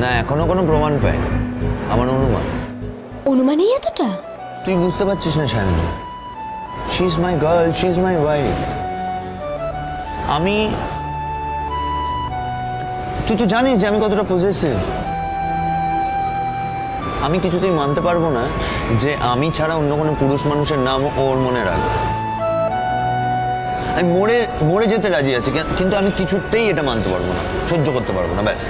না, এখনো কোনো প্রমাণ পাইনি। আমার অনুমান। অনুমানেই এতটা? তুই বুঝতে পারছিস না Sayani, she is my girl, she is my wife. তুই তো জানিস যে আমি কতটা পজেসিভ। আমি কিছুতেই মানতে পারবো না যে আমি ছাড়া অন্য কোনো পুরুষ মানুষের নাম ওর মনে রাখবে। আমি মরে মরে যেতে রাজি আছি, কিন্তু আমি কিছুতেই এটা মানতে পারবো না, সহ্য করতে পারবো না। ব্যাস।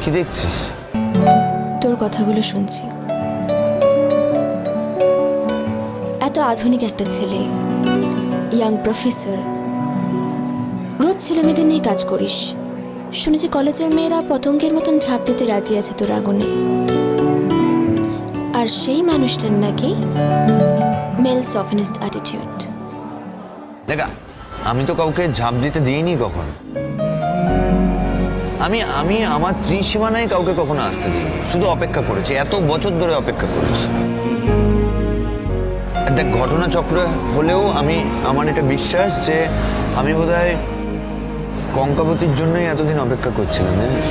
কি দেখছিস? তোর কথাগুলো শুনছি। এত আধুনিক একটা ছেলে, ইয়াং প্রফেসর, রোজ ছেলে মেয়েদের নিয়ে কাজ করিস। শুনেছি কলেজের মেয়েরা পতঙ্গের মতন ঝাঁপ দিতে রাজি আছে তোর আগুনে। আর সেই মানুষটার নাকি মেল সফিনিস্ট অ্যাটিটিউড। দেখা, আমি তো কাউকে ঝাঁপ দিতে দিইনি কখন। আমি আমার ত্রিসীমানায় কাউকে কখনো আসতে দিইনি, শুধু অপেক্ষা করেছি, এত বছর ধরে অপেক্ষা করেছি। দেখ, ঘটনাচক্র হলেও আমার এটা বিশ্বাস যে আমি বোধহয় কঙ্কাবতীর জন্যই এতদিন অপেক্ষা করছিলাম, জানিস?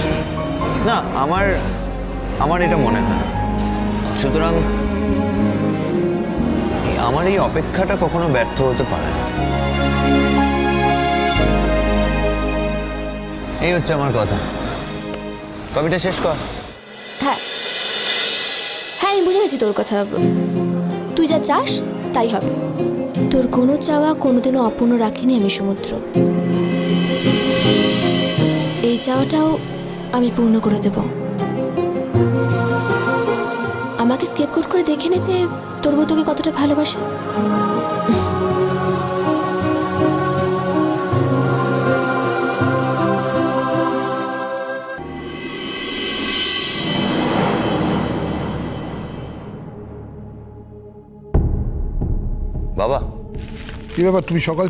না, আমার এটা মনে হয়। সুতরাং আমার এই অপেক্ষাটা কখনো ব্যর্থ হতে পারে না। এই হচ্ছে আমার কথা। কবিতা শেষ কর। হ্যাঁ হ্যাঁ, আমি বুঝে গেছি তোর কথা। তুই যা চাস তাই হবে। তোর কোনো চাওয়া কোনোদিনও অপূর্ণ রাখিনি আমি, সমুদ্র। এই চাওয়াটাও আমি পূর্ণ করে দেব। আমাকে স্কেপগোট করে দেখে নে যে তোর বউ তোকে কতটা ভালোবাসে। বাবা, কি ব্যাপার, তুমি সকাল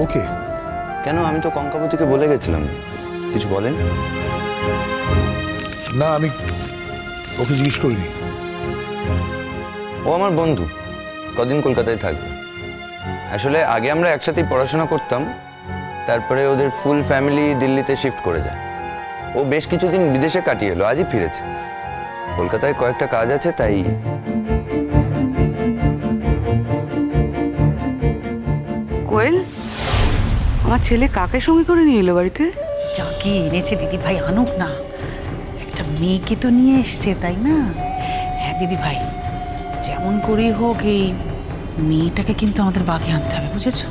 ওকে? কেন? আমি তো কঙ্কাবতীকে বলে গেছিলাম। কিছু বলেন? না, আমি ওকে জিজ্ঞেস করিনি। ও আমার বন্ধু, কদিন কলকাতায় থাকবে। আসলে আগে আমরা একসাথেই পড়াশোনা করতাম, তারপরে ওদের ফুল ফ্যামিলি দিল্লিতে শিফট করে যায়। ও বেশ কিছুদিন বিদেশে কাটিয়ে এলো, আজই ফিরেছে। কলকাতায় কয়েকটা কাজ আছে, তাই। কোয়েল, আমার ছেলে কাকে সঙ্গে করে নিয়ে এলো বাড়িতে? যাকে এনেছে দিদি ভাই আনুক না, একটা মেয়েকে তো নিয়ে এসছে, তাই না? হ্যাঁ দিদি ভাই, যেমন করেই হোক এই মেয়েটাকে কিন্তু আমাদের বাগে আনতে হবে, বুঝেছো?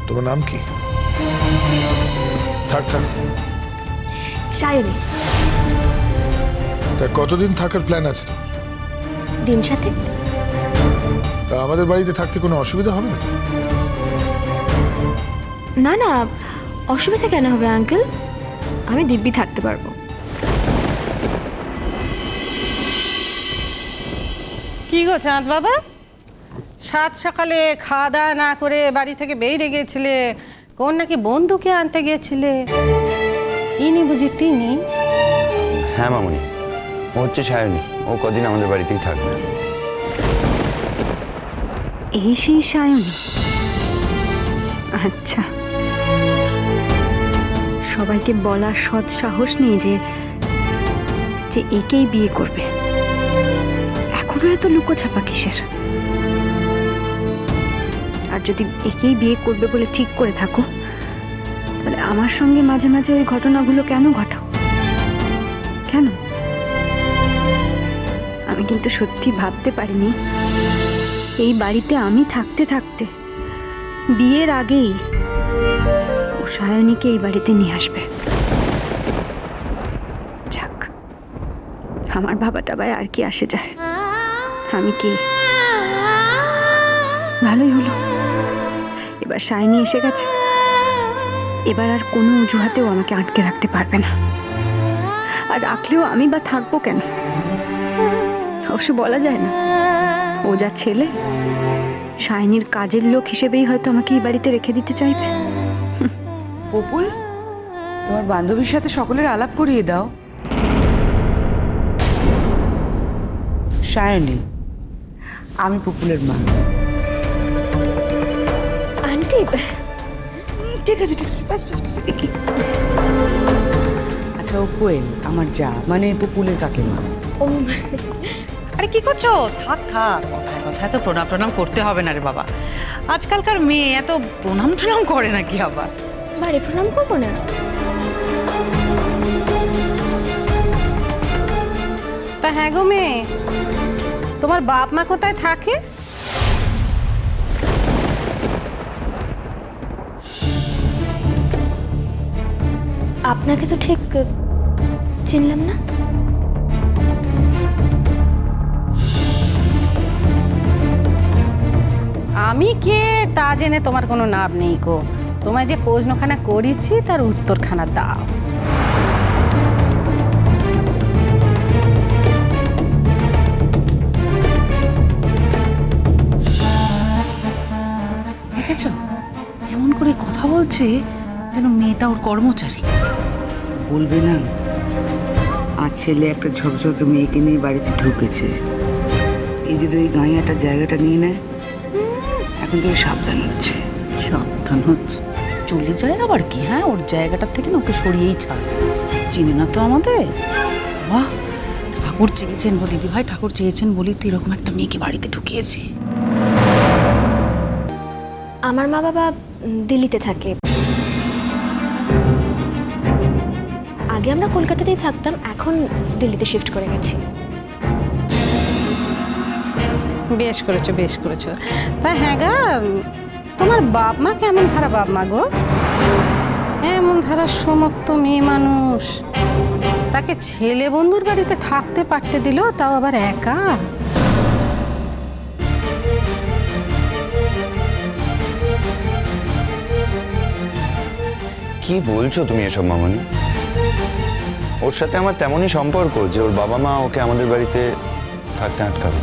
তোমার নাম কি? থাক থাক। সায়নী। তা কতদিন থাকার প্ল্যান আছে? দিন সাথে। তা আমাদের বাড়িতে থাকতে কোনো অসুবিধা হবে না? না না, অসুবিধা কেন হবে আঙ্কেল? আমি দিব্যি থাকতে পারবো। কি গো চাঁদ বাবা, সাত সকালে খাওয়া দাওয়া না করে বাড়ি থেকে বেরিয়ে গিয়েছিলে, কোন নাকি বন্ধুকে আনতে গিয়েছিলে? ইনি বুঝি তিনি? হ্যাঁ মামুনি, ও হচ্ছে সায়নী। ও কদিন আমাদের বাড়িতেই থাকবে। এই সেই সায়নী? আচ্ছা, সবাইকে বলার সৎ সাহস নেই যে একেই বিয়ে করবে। এখনো এত লুকোছাপা কিসের? আর যদি একেই বিয়ে করবে বলে ঠিক করে থাকো, তাহলে আমার সঙ্গে মাঝে মাঝে ওই ঘটনাগুলো কেন ঘটাও? কেন? আমি কিন্তু সত্যি ভাবতে পারিনি এই বাড়িতে আমি থাকতে থাকতে বিয়ের আগেই ও সায়নীকে এই বাড়িতে নিয়ে আসবে। যাক, আমার বাবাটা ভাই আর কি আসে যায়, আমি কি? ভালোই হলো, এবার সায়নী এসে গেছে। এবার আর কোনো অজুহাতেও আমাকে আটকে রাখতে পারবে না। আর রাখলেও আমি বা থাকবো কেন? অবশ্য বলা যায় না, ও যা ছেলে, সায়নীর কাজের লোক হিসেবেই হয়তো আমাকে এই বাড়িতে রেখে দিতে চাইবে। পপুল, তোমার বান্ধবীর সাথে সকলের আলাপ করিয়ে দাও। সায়নী, আমি পুপুলের মা। আন্টি ঠিক আছে, ঠিক আছে, বাস বাস বাস, এ কি? আচ্ছা, ও কোয়েল আমার যা, মানে পুপুলের কাকিমা। ও আরে কি করছো? থাক থাক, কথায় কথায় তো প্রণাম করতে হবে না রে বাবা। আজকালকার মেয়ে এত প্রণাম করে নাকি আবার? বাড়ি প্রণাম করবো না? তা হ্যাঁ গো মেয়ে, তোমার বাপ মা কোথায় থাকে? আপনাকে তো ঠিক চিনলাম না। আমি কে তা জেনে তোমার কোনো লাভ নেই গো। তোমায় যে প্রশ্নখানা করেছি তার উত্তরখানা দাও। দেখেছো এমন করে কথা বলছে যেন মেয়েটা ওর কর্মচারী। বলবে না, আর ছেলে একটা ঝকঝকে মেয়েকে নিয়ে বাড়িতে ঢুকেছে। এই যদি ওই গাঁয়াটার জায়গাটা নিয়ে নেয়, এখন থেকে সাবধান হচ্ছে। সাবধান হচ্ছে, চলে যায় আবার কি? হ্যাঁ, ওর জায়গাটার থেকে না ওকে সরিয়েই ছাড়। চিনে না তো আমাদের। বাহ, ঠাকুর চেয়েছেন গো দিদি ভাই, ঠাকুর চেয়েছেন বলি তো এরকম একটা মেয়েকে বাড়িতে ঢুকিয়েছে। আমার মা বাবা দিল্লিতে থাকে। আগে আমরা কলকাতাতেই থাকতাম, এখন দিল্লিতে শিফট করে গেছি। বেশ করেছো, বেশ করেছো। তা হ্যাঁ গা, তোমার বাপ মা কেমন ধারা বাপ মা গো? এমন ধারা সমস্ত মেয়ে মানুষ, তাকে ছেলে বন্ধুর বাড়িতে থাকতে পারতে দিল, তাও আবার একা। কি বলছো তুমি এসব মামনি? ওর সাথে আমার তেমনই সম্পর্ক যে ওর বাবা মা ওকে আমাদের বাড়িতে থাকতে আটকাবে।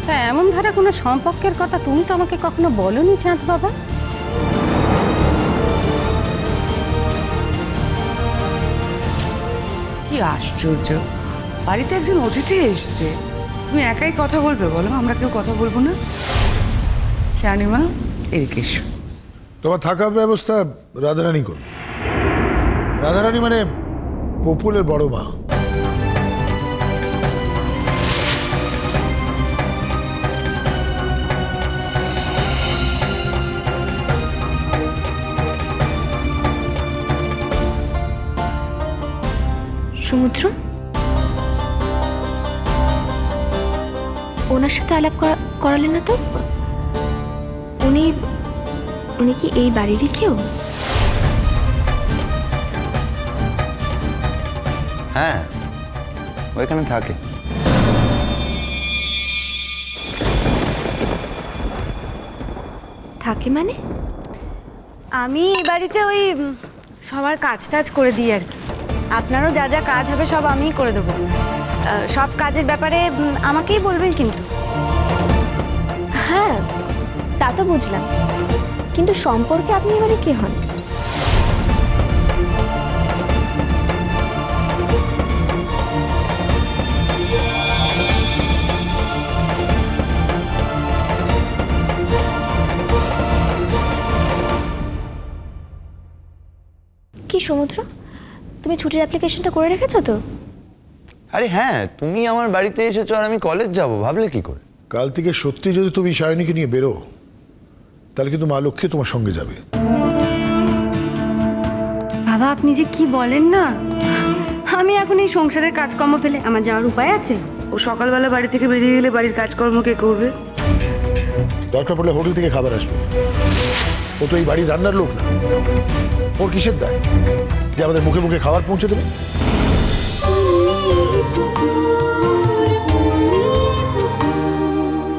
তা এমন ধারা কোনো সম্পর্কের কথা তুমি তো আমাকে কখনো বলোনি চাঁদ বাবা। কি আশ্চর্য, বাড়িতে একজন অতিথি এসছে, তুমি একাই কথা বলবে? বলো, আমরা কেউ কথা বলবো না? শানিমা, এদিকে এসো। তোমার থাকার ব্যবস্থা রাধারানী করবে। রাধারানী মানে পপুলের বড় মা। সমুদ্র, ওনার সাথে আলাপ করালেন না তো? উনি উনি কি এই বাড়িরই কেউ? হ্যাঁ, ও এখানে থাকে। থাকে মানে? আমি এই বাড়িতে ওই সবার কাজ টাজ করে দিই আর কি। আপনারও যা যা কাজ হবে সব আমিই করে দেবো। সব কাজের ব্যাপারে আমাকেই বলবেন কিন্তু। হ্যাঁ, তা তো বুঝলাম, কিন্তু সম্পর্কে আপনি এবারে কে হন? কি সমুদ্র, তুমি ছুটির অ্যাপ্লিকেশনটা করে রেখেছো তো? আরে হ্যাঁ, তুমি আমার বাড়িতে এসেছো আর আমি কলেজ যাব, ভাবলে কি করে? কাল থেকে সত্যি যদি তুমি সায়নীকে নিয়ে বেরো, তাহলে কিন্তু মা লক্ষ্মী তোমার সঙ্গে যাবে। বাবা, আপনি যে কি বলেন না, আমি এখন এই সংসারের কাজকর্ম ফেলে আমার যাওয়ার উপায় আছে? ও সকালবেলা বাড়ি থেকে বেরিয়ে গেলে বাড়ির কাজকর্ম কে করবে? দরকার পড়লে হোটেল থেকে খাবার আসবে। ও তো এই বাড়ির রান্নার লোক না। ওর কিসের দায় যে আমাদের মুখে মুখে খাবার পৌঁছে দেবে?